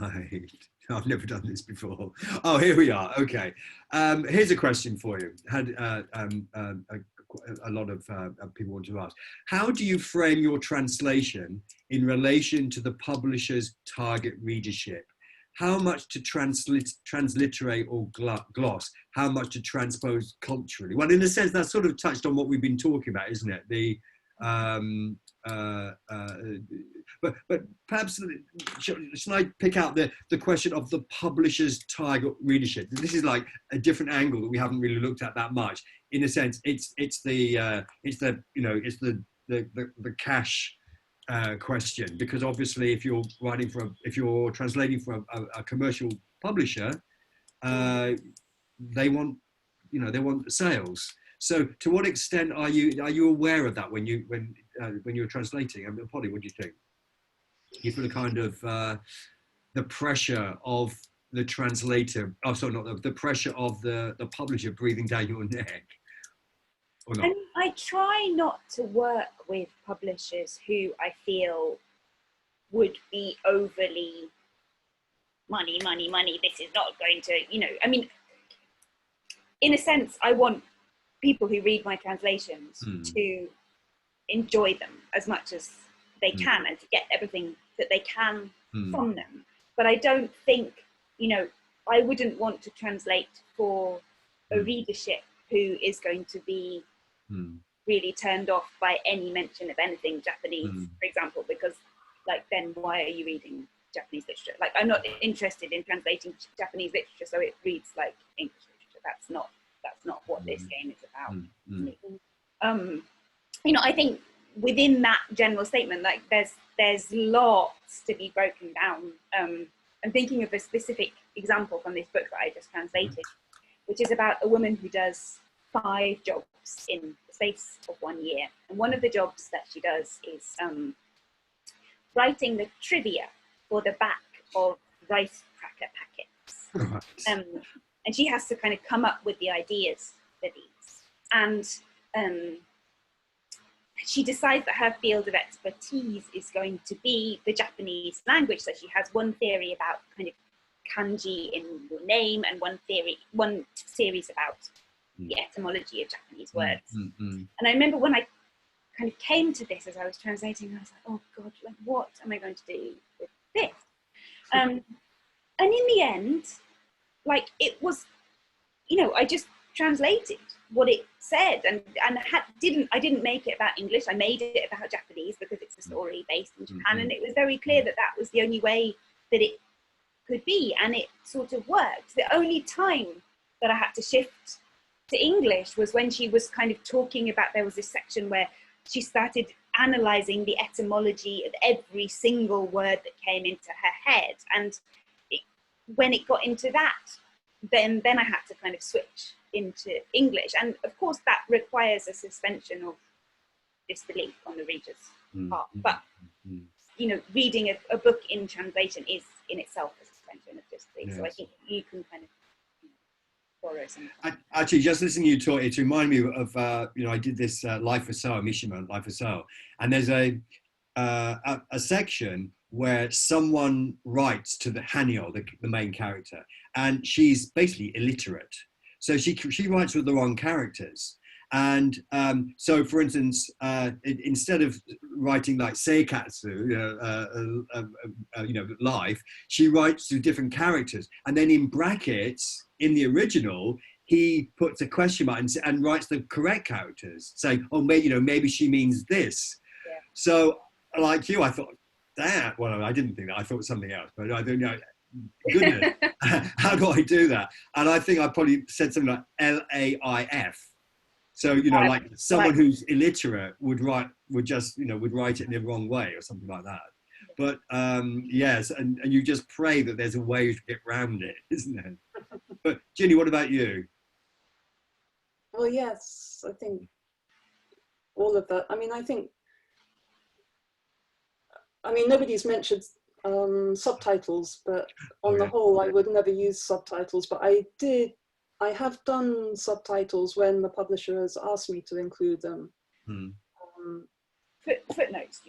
Right. I've never done this before. Oh, here we are. Okay. Here's a question for you. Had a lot of people want to ask. How do you frame your translation in relation to the publisher's target readership? How much to transliterate or gloss? How much to transpose culturally? Well, in a sense, that's sort of touched on what we've been talking about, isn't it? But perhaps should I pick out the question of the publisher's target readership? This is like a different angle that we haven't really looked at that much. In a sense, it's the cash question, because obviously if you're translating for a commercial publisher, they want sales. So to what extent are you aware of that when you're translating? I mean, Polly, what do you think? You feel the kind of the pressure of the translator, the pressure of the publisher breathing down your neck, or not? And I try not to work with publishers who I feel would be overly money. This is not going to, I mean, in a sense, I want people who read my translations to enjoy them as much as they can and to get everything that they can from them. But I don't think, I wouldn't want to translate for a readership who is going to be really turned off by any mention of anything Japanese, for example, because then why are you reading Japanese literature? I'm not interested in translating Japanese literature so it reads like English literature. That's not what this game is about. I think within that general statement, there's lots to be broken down. I'm thinking of a specific example from this book that I just translated, which is about a woman who does 5 jobs in the space of 1 year. And one of the jobs that she does is writing the trivia for the back of rice cracker packets. And she has to kind of come up with the ideas for these. And she decides that her field of expertise is going to be the Japanese language. So she has one theory about kind of kanji in your name, and one series about the etymology of Japanese words. And I remember when I kind of came to this as I was translating, I was like, oh God, what am I going to do with this? And in the end, it was, I just translated what it said, and I didn't make it about English. I made it about Japanese because it's a story based in Japan, and it was very clear that that was the only way that it could be, and it sort of worked. The only time that I had to shift to English was when she was kind of talking about, there was this section where she started analysing the etymology of every single word that came into her head, and when it got into that, then I had to kind of switch into English, and of course that requires a suspension of disbelief on the reader's part. But you know, reading a book in translation is in itself a suspension of disbelief. Yes. So I think you can kind of borrow something. Actually, just listening to you talk, it reminded me of you know, I did this Life of So, Mishima, Life of So, and there's a section where someone writes to the Hanyo, the main character, and she's basically illiterate. So she writes with the wrong characters. And so, for instance, instead of writing like seikatsu, you know, life, she writes to different characters. And then in brackets, in the original, he puts a question mark and writes the correct characters, saying, oh, maybe, you know, maybe she means this. Yeah. So, like you, I thought, that, well, I didn't think that. I thought something else, but I don't know. Goodness, how do I do that? And I think I probably said something like LAIF. So, you know, like someone who's illiterate would write it in the wrong way or something like that. But yes, and you just pray that there's a way to get around it, isn't it? But Ginny, what about you? Well, yes, I think all of that. I mean, nobody's mentioned subtitles, but on the whole, I would never use subtitles. But I have done subtitles when the publisher has asked me to include them. Footnotes.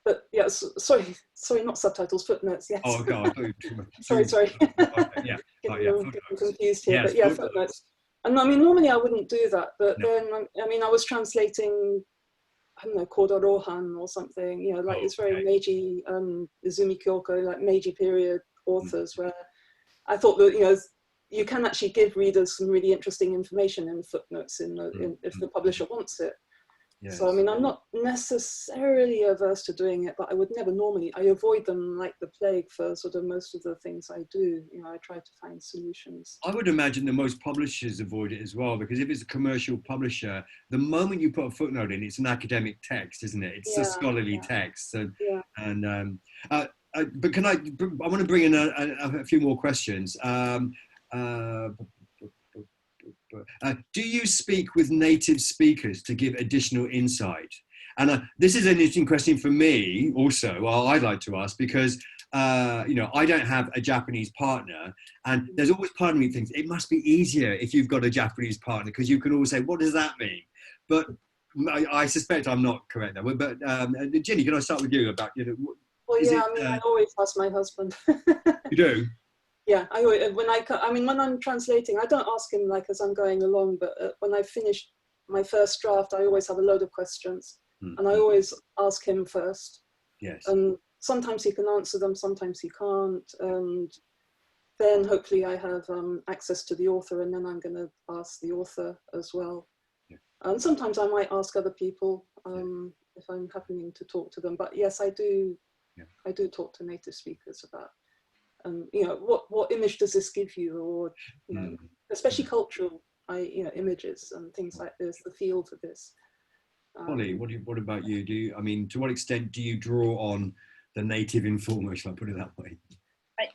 But yes, sorry, not subtitles, footnotes. Yes. Oh God. sorry. Yeah. Getting confused here, yes, but yeah, footnotes. And I mean, normally I wouldn't do that, but then I mean, I was translating, I don't know, Kodo Rohan or something, you know, like it's very Meiji, Izumi Kyoko, like Meiji period authors, where I thought that, you know, you can actually give readers some really interesting information in footnotes if the publisher wants it. Yes. So, I mean, I'm not necessarily averse to doing it, but I would never normally, I avoid them like the plague for sort of most of the things I do. You know, I try to find solutions. I would imagine that most publishers avoid it as well, because if it's a commercial publisher, the moment you put a footnote in, it's an academic text, isn't it? It's a scholarly text. So, but can I want to bring in a few more questions. Do you speak with native speakers to give additional insight? And this is an interesting question for me also, well, I'd like to ask, because you know, I don't have a Japanese partner, and there's always part of me thinks it must be easier if you've got a Japanese partner, because you can always say, what does that mean? But I suspect I'm not correct there. But Ginny, can I start with you about, you know, well, yeah, I mean, I always ask my husband. You do? Yeah, when I'm translating, I don't ask him like as I'm going along, but when I finish my first draft, I always have a load of questions, and I always ask him first. Yes. And sometimes he can answer them, sometimes he can't, and then hopefully I have access to the author, and then I'm going to ask the author as well. Yeah. And sometimes I might ask other people if I'm happening to talk to them. But yes, I do. Yeah. I do talk to native speakers about. You know, what image does this give you, or you know, especially cultural, images and things like this, the feel for this. Holly, what about you? Do you, I mean, to what extent do you draw on the native informer, shall I put it that way?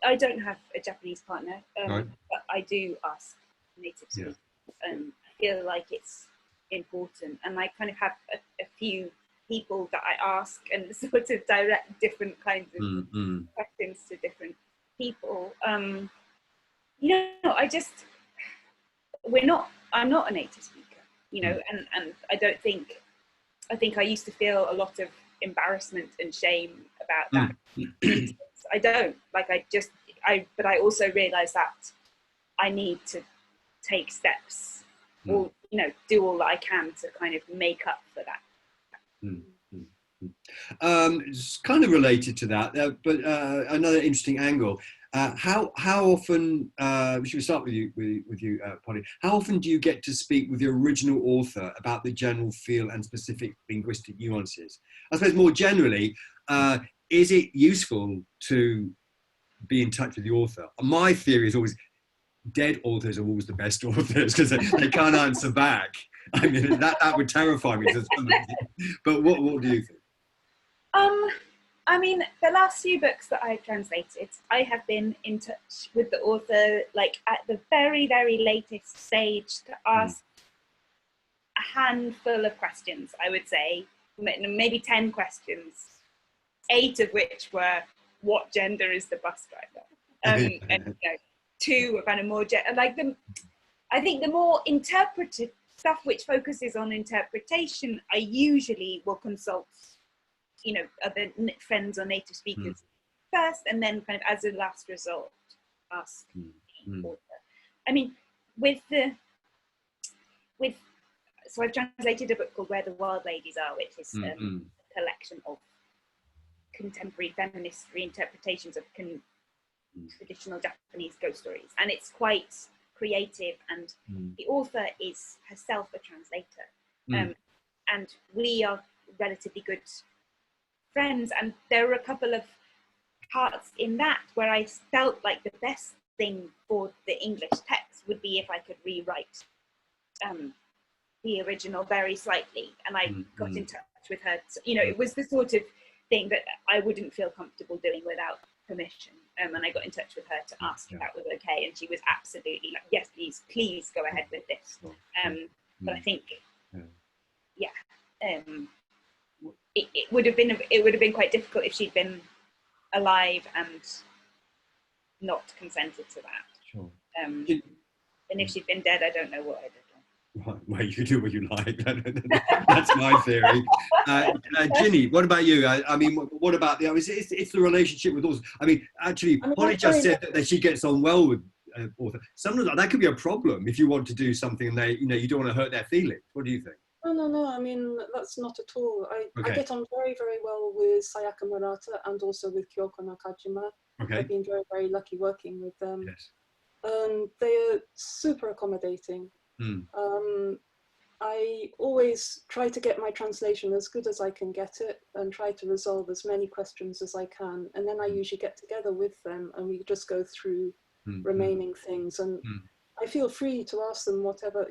I don't have a Japanese partner, right. But I do ask native speakers, and I feel like it's important. And I kind of have a few people that I ask and sort of direct different kinds of questions to different people. You know, I'm not a native speaker, you know, and I think I used to feel a lot of embarrassment and shame about that. I don't, like, but I also realize that I need to take steps or, you know, do all that I can to kind of make up for that. It's kind of related to that, but another interesting angle. How often, should we start with you, Polly? How often do you get to speak with the original author about the general feel and specific linguistic nuances? I suppose more generally, is it useful to be in touch with the author? My theory is always dead authors are always the best authors because they can't answer back. I mean, that would terrify me. But what do you think? I mean, the last few books that I've translated, I have been in touch with the author, like at the very, very latest stage, to ask a handful of questions, I would say, maybe 10 questions, 8 of which were, what gender is the bus driver? And 2 were kind of more, I think the more interpretive stuff which focuses on interpretation, I usually will consult, other friends or native speakers first, and then kind of as a last resort, ask the author. I mean, so I've translated a book called Where the Wild Ladies Are, which is a collection of contemporary feminist reinterpretations of traditional Japanese ghost stories, and it's quite creative, and the author is herself a translator, and we are relatively good friends, and there were a couple of parts in that where I felt like the best thing for the English text would be if I could rewrite the original very slightly, and I got in touch with her. It was the sort of thing that I wouldn't feel comfortable doing without permission, and I got in touch with her to ask if that was okay, and she was absolutely like, yes, please go ahead with this. But I think it would have been quite difficult if she'd been alive and not consented to that. Sure. And if she'd been dead, I don't know what I'd have done. Right, well, you can do what you like. That's my theory. Ginny, what about you? I mean, what about it's the relationship with authors. I mean, actually, Polly just said that she gets on well with author. Sometimes that could be a problem if you want to do something and you don't want to hurt their feelings. What do you think? No. I mean, that's not at all. I get on very, very well with Sayaka Murata and also with Kyoko Nakajima. Okay. I've been very, very lucky working with them. Yes. They're super accommodating. I always try to get my translation as good as I can get it and try to resolve as many questions as I can. And then I usually get together with them and we just go through remaining things. And I feel free to ask them whatever,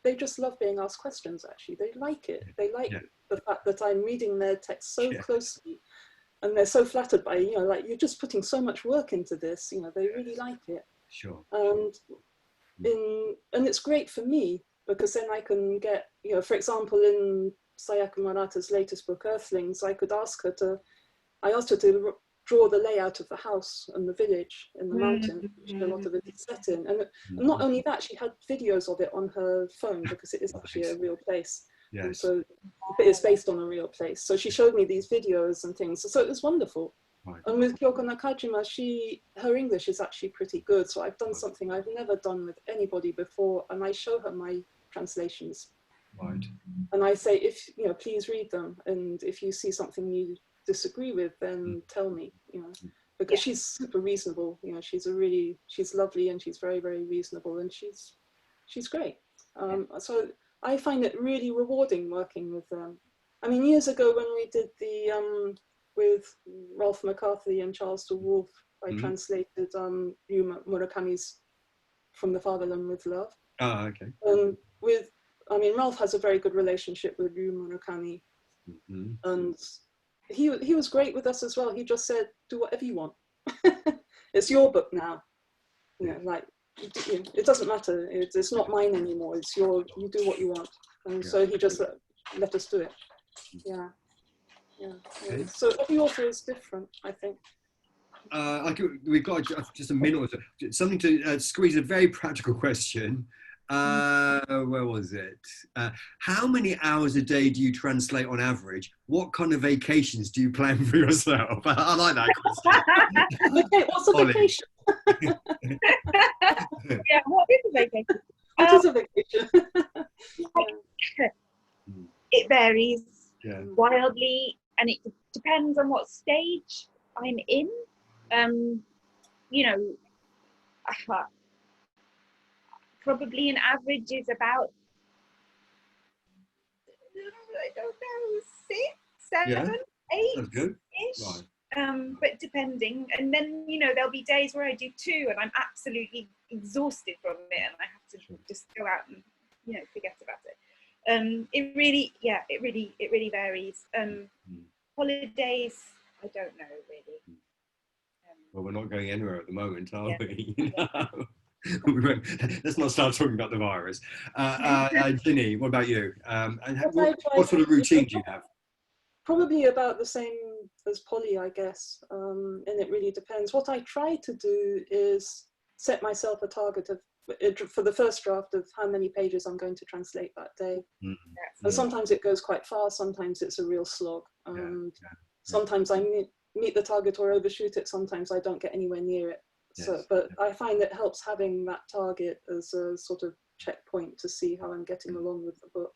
they just love being asked questions, actually. They like it. They like the fact that I'm reading their text so closely, and they're so flattered by, like, you're just putting so much work into this, they really like it. Sure. And it's great for me because then I can get, for example, in Sayaka Murata's latest book, Earthlings, I asked her to draw the layout of the house and the village in the mountain, which a lot of it is set in. And not only that, she had videos of it on her phone because it is actually a real place. Yes. And so it's based on a real place. So she showed me these videos and things. So it was wonderful. Right. And with Kyoko Nakajima, her English is actually pretty good. So I've done something I've never done with anybody before, and I show her my translations. Right. And I say, please read them, and if you see something you disagree with, then tell me. Because she's super reasonable. She's lovely, and she's very, very reasonable, and she's great. So I find it really rewarding working with them. I mean, years ago when we did the with Ralph McCarthy and Charles de Wolfe, I translated Yu Murakami's From the Fatherland with Love. Oh, okay. Ralph has a very good relationship with Yu Murakami, and he was great with us as well. He just said, do whatever you want. It's your book now. It doesn't matter. It's not mine anymore. It's you do what you want. And so he just let us do it. Yeah. Okay. So every author is different, I think. We've got just a minute or so. Something to squeeze a very practical question. Where was it? How many hours a day do you translate on average? What kind of vacations do you plan for yourself? I like that question. Okay, what's a vacation? Yeah, what is a vacation? What is a vacation? It varies wildly, and it depends on what stage I'm in. you know, probably an average is about, I don't know, 6, 7, 8 That's good. ish. Right. But depending, and then, you know, there'll be days where I do 2 and I'm absolutely exhausted from it and I have to just go out and, you know, forget about it. It really varies. Holidays, I don't know really. Well, we're not going anywhere at the moment, are Yeah. we? Let's not start talking about the virus. Ginny, what about you? And what sort of routine do you have? Probably about the same as Polly, I guess, and it really depends. What I try to do is set myself a target of, for the first draft, of how many pages I'm going to translate that day. And sometimes it goes quite fast, sometimes it's a real slog. Sometimes I meet the target or overshoot it, sometimes I don't get anywhere near it. So, but I find it helps having that target as a sort of checkpoint to see how I'm getting along with the book.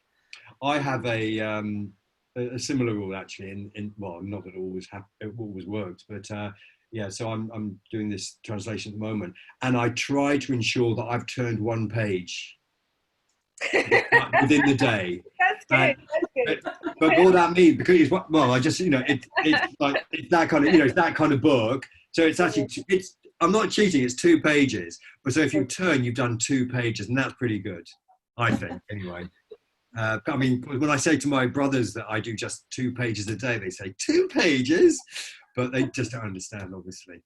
I have a similar rule actually. Well, not that it always works, but yeah. So I'm doing this translation at the moment, and I try to ensure that I've turned 1 page within the day. That's good. That's good. But what that means, because I just, you know, it's like it's that kind of, you know, it's that kind of book. So it's actually I'm not cheating. It's 2 pages. But so if you turn, you've done 2 pages, and that's pretty good, I think. Anyway. I mean, when I say to my brothers that I do just 2 pages a day, they say 2 pages, but they just don't understand, obviously.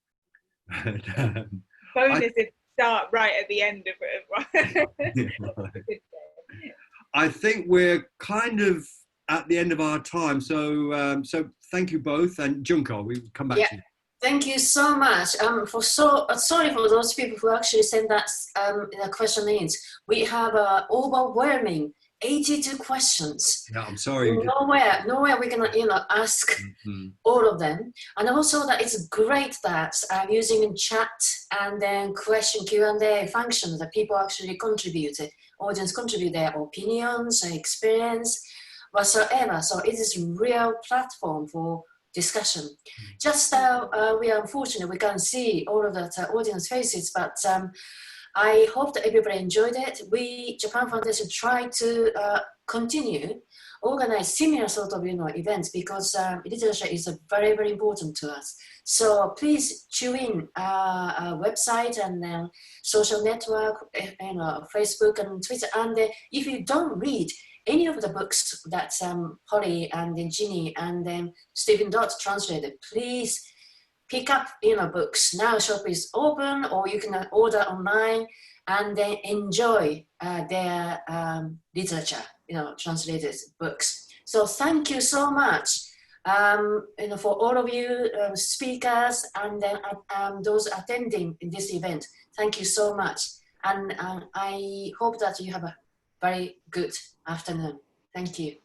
Bonus if start right at the end of it. I think we're kind of at the end of our time, so thank you both, and Junko, we'll come back to you. Thank you so much. Sorry for those people who actually sent us the questionnaires. We have overwhelming 82 questions. Yeah, I'm sorry. Nowhere we can, you know, ask all of them. And also that it's great that using chat and then question Q&A function that people actually audience contribute their opinions and experience whatsoever. So it is a real platform for discussion. Just we are unfortunate we can't see all of that audience faces, but I hope that everybody enjoyed it. We, Japan Foundation, try to continue organize similar sort of, you know, events, because literature is very, very important to us. So please tune in our website and then social network, you know, Facebook and Twitter. And if you don't read any of the books that Polly and then Ginny and then Stephen Dodd translated, please pick up, you know, books. Now shop is open, or you can order online and then enjoy their literature, you know, translated books. So thank you so much, you know, for all of you speakers and then those attending this event. Thank you so much, and I hope that you have a very good afternoon. Thank you.